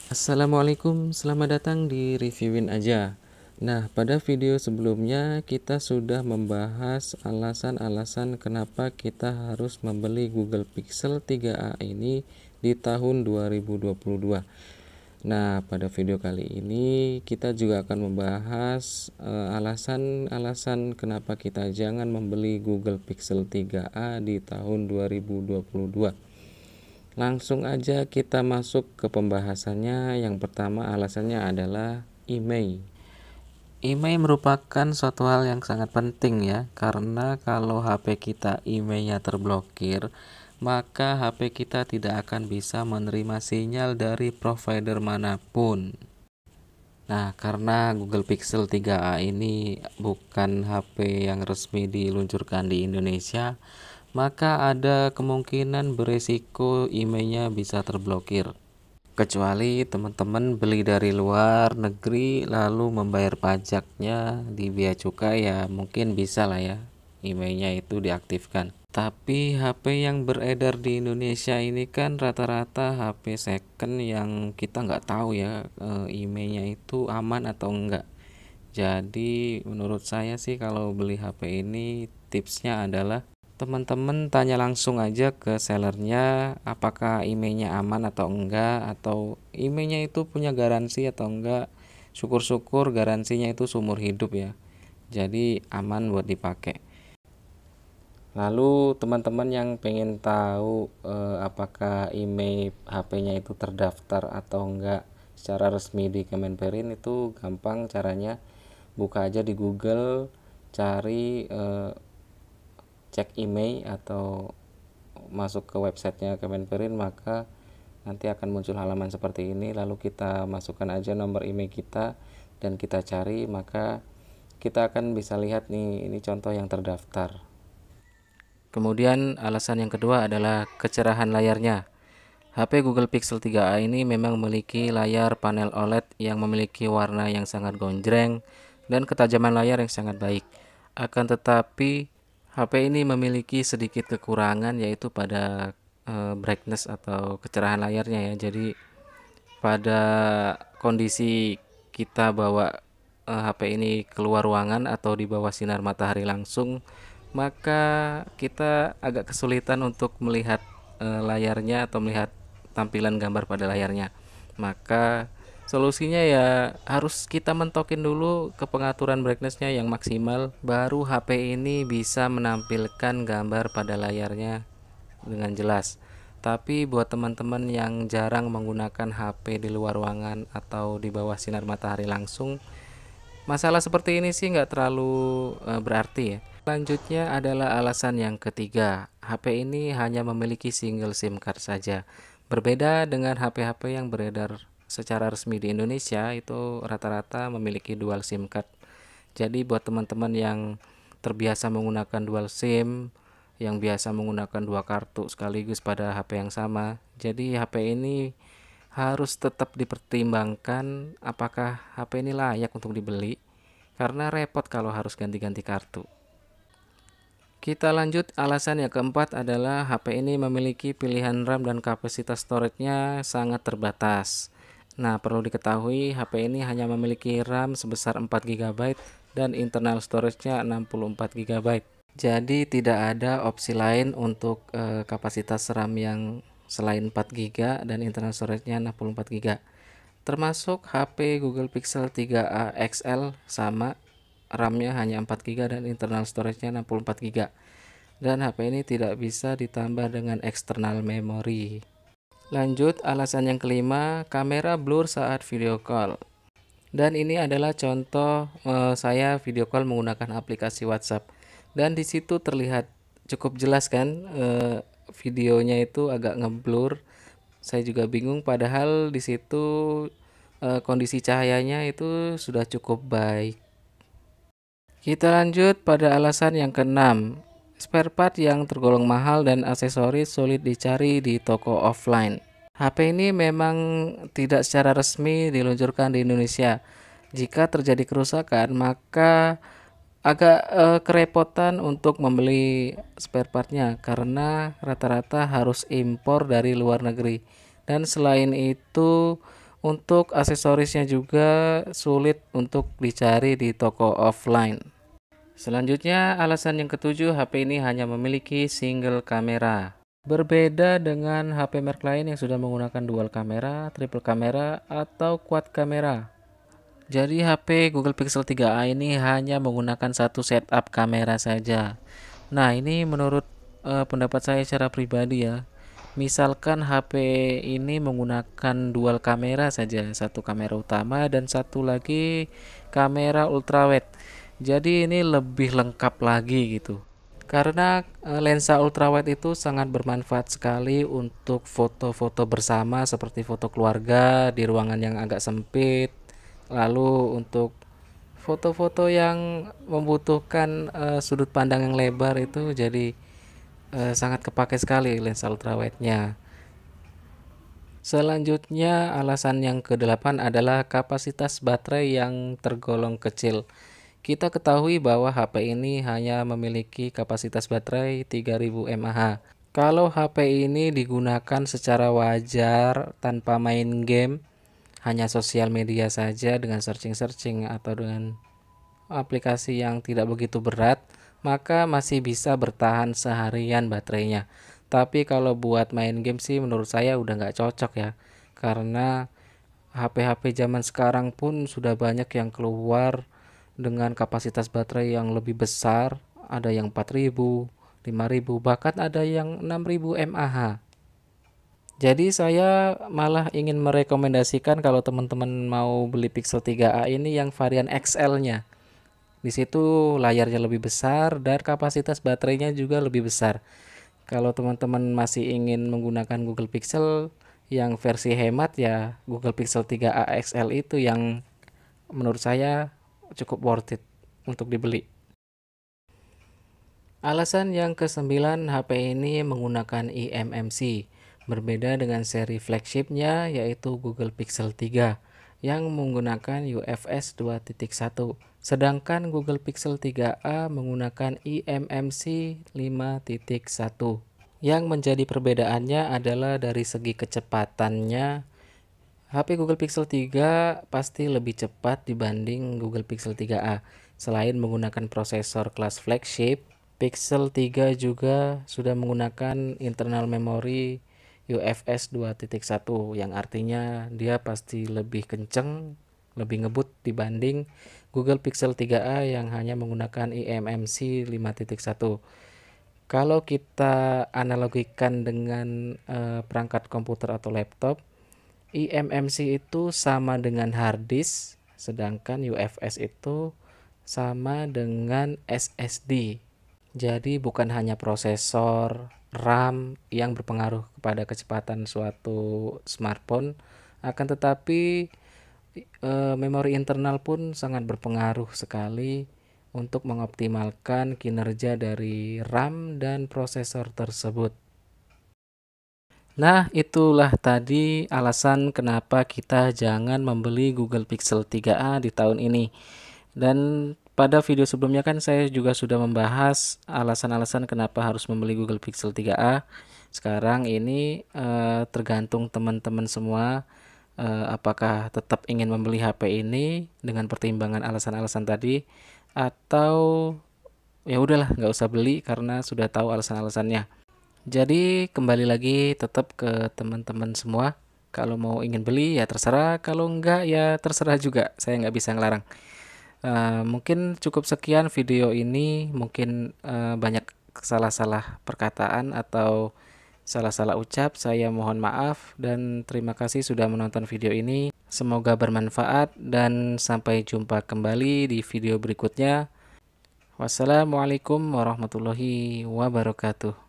Assalamualaikum, selamat datang di Reviewin Aja. Nah, pada video sebelumnya kita sudah membahas alasan-alasan kenapa kita harus membeli Google Pixel 3a ini di tahun 2022. Nah, pada video kali ini kita juga akan membahas alasan-alasan kenapa kita jangan membeli Google Pixel 3a di tahun 2022. Langsung aja kita masuk ke pembahasannya. Yang pertama alasannya adalah email. Email merupakan suatu hal yang sangat penting ya, karena kalau HP kita emailnya terblokir, maka HP kita tidak akan bisa menerima sinyal dari provider manapun. Nah, karena Google Pixel 3a ini bukan HP yang resmi diluncurkan di Indonesia, maka ada kemungkinan beresiko emailnya bisa terblokir. Kecuali teman-teman beli dari luar negeri lalu membayar pajaknya di bea cukai, ya mungkin bisa lah ya emailnya itu diaktifkan. Tapi HP yang beredar di Indonesia ini kan rata-rata HP second yang kita nggak tahu ya emailnya itu aman atau enggak. Jadi menurut saya sih kalau beli HP ini tipsnya adalah teman-teman tanya langsung aja ke sellernya apakah emailnya aman atau enggak, atau emailnya itu punya garansi atau enggak. Syukur-syukur garansinya itu seumur hidup ya, jadi aman buat dipakai. Lalu teman-teman yang pengen tahu apakah email HP-nya itu terdaftar atau enggak secara resmi di Kemenperin, itu gampang caranya. Buka aja di Google, cari cek email atau masuk ke websitenya Kemenperin, maka nanti akan muncul halaman seperti ini. Lalu kita masukkan aja nomor email kita dan kita cari, maka kita akan bisa lihat nih, ini contoh yang terdaftar. Kemudian alasan yang kedua adalah kecerahan layarnya. HP Google Pixel 3a ini memang memiliki layar panel OLED yang memiliki warna yang sangat gonjreng dan ketajaman layar yang sangat baik. Akan tetapi HP ini memiliki sedikit kekurangan, yaitu pada brightness atau kecerahan layarnya ya. Jadi pada kondisi kita bawa HP ini keluar ruangan atau di bawah sinar matahari langsung, maka kita agak kesulitan untuk melihat layarnya atau melihat tampilan gambar pada layarnya. Maka solusinya ya harus kita mentokin dulu ke pengaturan brightnessnya yang maksimal, baru HP ini bisa menampilkan gambar pada layarnya dengan jelas. Tapi buat teman-teman yang jarang menggunakan HP di luar ruangan atau di bawah sinar matahari langsung, masalah seperti ini sih nggak terlalu berarti ya. Selanjutnya adalah alasan yang ketiga, HP ini hanya memiliki single SIM card saja. Berbeda dengan HP-HP yang beredar secara resmi di Indonesia, itu rata-rata memiliki dual SIM card. Jadi buat teman-teman yang terbiasa menggunakan dual SIM, yang biasa menggunakan dua kartu sekaligus pada HP yang sama, jadi HP ini harus tetap dipertimbangkan apakah HP ini layak untuk dibeli, karena repot kalau harus ganti-ganti kartu. Kita lanjut, alasan yang keempat adalah HP ini memiliki pilihan RAM dan kapasitas storage-nya sangat terbatas. Nah, perlu diketahui HP ini hanya memiliki RAM sebesar 4 GB dan internal storage-nya 64 GB. Jadi tidak ada opsi lain untuk kapasitas RAM yang selain 4 GB dan internal storage-nya 64 GB. Termasuk HP Google Pixel 3a XL sama, RAM-nya hanya 4 GB dan internal storage-nya 64 GB. Dan HP ini tidak bisa ditambah dengan external memory. Lanjut, alasan yang kelima, kamera blur saat video call. Dan ini adalah contoh saya video call menggunakan aplikasi WhatsApp. Dan di situ terlihat cukup jelas kan, videonya itu agak ngeblur. Saya juga bingung, padahal di situ kondisi cahayanya itu sudah cukup baik. Kita lanjut pada alasan yang keenam, spare part yang tergolong mahal dan aksesoris sulit dicari di toko offline. HP ini memang tidak secara resmi diluncurkan di Indonesia. Jika terjadi kerusakan, maka agak kerepotan untuk membeli spare partnya karena rata-rata harus impor dari luar negeri. Dan selain itu, Untuk aksesorisnya juga sulit untuk dicari di toko offline. Selanjutnya, alasan yang ketujuh, HP ini hanya memiliki single kamera. Berbeda dengan HP merek lain yang sudah menggunakan dual kamera, triple kamera, atau quad kamera. Jadi HP Google Pixel 3a ini hanya menggunakan satu setup kamera saja. Nah, ini menurut pendapat saya secara pribadi ya. Misalkan HP ini menggunakan dual kamera saja, satu kamera utama dan satu lagi kamera ultrawide. Jadi ini lebih lengkap lagi gitu. Karena lensa ultrawide itu sangat bermanfaat sekali untuk foto-foto bersama seperti foto keluarga di ruangan yang agak sempit. Lalu untuk foto-foto yang membutuhkan sudut pandang yang lebar itu jadi sangat kepakai sekali lensa ultrawide-nya. Selanjutnya, alasan yang ke-8 adalah kapasitas baterai yang tergolong kecil. Kita ketahui bahwa HP ini hanya memiliki kapasitas baterai 3000 mAh. Kalau HP ini digunakan secara wajar tanpa main game, hanya sosial media saja dengan searching-searching atau dengan aplikasi yang tidak begitu berat, maka masih bisa bertahan seharian baterainya. Tapi kalau buat main game sih menurut saya udah nggak cocok ya, karena HP-HP zaman sekarang pun sudah banyak yang keluar dengan kapasitas baterai yang lebih besar, ada yang 4000, 5000, bahkan ada yang 6000 mAh. Jadi saya malah ingin merekomendasikan kalau teman-teman mau beli Pixel 3a ini yang varian XL-nya. Di situ layarnya lebih besar dan kapasitas baterainya juga lebih besar. Kalau teman-teman masih ingin menggunakan Google Pixel yang versi hemat ya Google Pixel 3a XL itu yang menurut saya cukup worth it untuk dibeli. Alasan yang ke-9, HP ini menggunakan eMMC. Berbeda dengan seri flagshipnya yaitu Google Pixel 3 yang menggunakan UFS 2.1. Sedangkan Google Pixel 3a menggunakan eMMC 5.1. Yang menjadi perbedaannya adalah dari segi kecepatannya. HP Google Pixel 3 pasti lebih cepat dibanding Google Pixel 3a. Selain menggunakan prosesor kelas flagship, Pixel 3 juga sudah menggunakan internal memory UFS 2.1 yang artinya dia pasti lebih kenceng, lebih ngebut dibanding Google Pixel 3a yang hanya menggunakan eMMC 5.1. Kalau kita analogikan dengan perangkat komputer atau laptop, eMMC itu sama dengan hard disk, sedangkan UFS itu sama dengan SSD. Jadi bukan hanya prosesor, RAM yang berpengaruh kepada kecepatan suatu smartphone, akan tetapi memori internal pun sangat berpengaruh sekali untuk mengoptimalkan kinerja dari RAM dan prosesor tersebut. Nah, itulah tadi alasan kenapa kita jangan membeli Google Pixel 3a di tahun ini. Dan pada video sebelumnya kan saya juga sudah membahas alasan-alasan kenapa harus membeli Google Pixel 3a. Sekarang ini tergantung teman-teman semua apakah tetap ingin membeli HP ini dengan pertimbangan alasan-alasan tadi atau ya udahlah nggak usah beli karena sudah tahu alasan-alasannya. Jadi kembali lagi tetap ke teman-teman semua. Kalau mau ingin beli ya terserah, kalau enggak ya terserah juga. Saya nggak bisa ngelarang. Mungkin cukup sekian video ini, mungkin banyak salah-salah perkataan atau salah-salah ucap, saya mohon maaf dan terima kasih sudah menonton video ini. Semoga bermanfaat dan sampai jumpa kembali di video berikutnya. Wassalamualaikum warahmatullahi wabarakatuh.